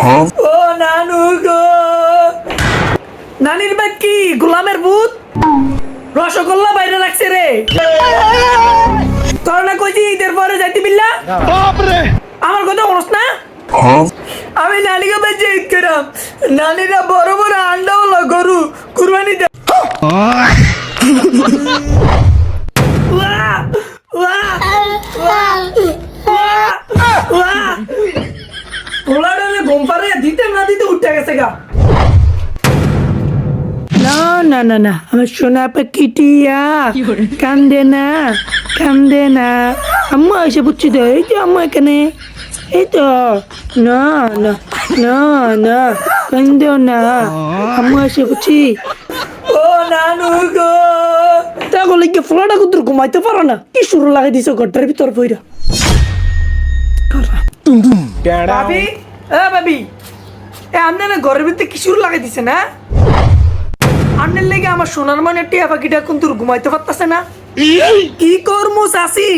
ও নানু গো, নানির ব্যাগ কি গোলামের ভূত? রসগোল্লা বাইরে রাখছে রে। তোর না কইছি ঈদের পরে যাইতে বিল্লা, আমার কথা বলস না। আমি নানিকে বেঁচে ঈদ করাম, নানিরা বড় বড় আন্ডাওয়ালা গরু কুরবানি দে। ঘুম পারে দিতে না দিতে উঠে গেছে গা। না না না না, আমার সোনা পাখিটিয়া কান্দে না, কান্দে না। আম্মু এসে বুঝছি তো, এই তো আম্মু এখানে, এই তো। না না না না, কান্দেও না, আম্মু এসে বুঝছি। ও নানু গো, তাহলে কি ফোলাটা কুতুর ঘুমাইতে পারো না? কি শুরু লাগাই দিছো ঘরটার ভিতর বইরা। ভাবি, ভাবি, আপনারা ঘরের ভিতরে কি শুরু লাগাই দিছে না? আপনার লেগে আমার সোনার মানে টিয়া পাখিটা কিন্তু ঘুমাইতে পারতেছে না। কি করমু চাষি,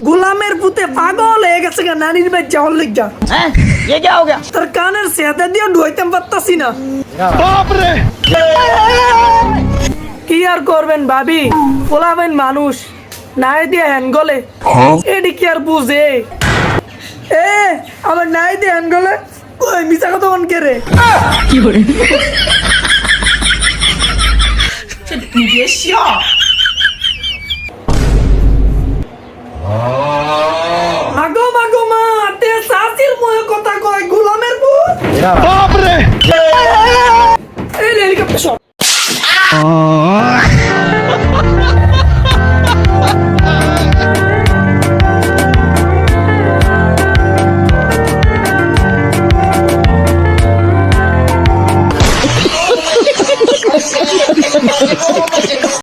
গোলামের পুতে পাগল হয়ে গেছে গা নানির বাড়ি যাওয়ার লেগা। তার কানের সেদা দিয়ে ঢুইতে পারতাছি না। কি আর করবেন ভাবি, পোলাবেন মানুষ নাই দিয়ে হ্যান গলে, এটি কি আর বুঝে? আমার নাই দিয়ে হ্যান গলে মিশা কথা মন কে রে। কি করে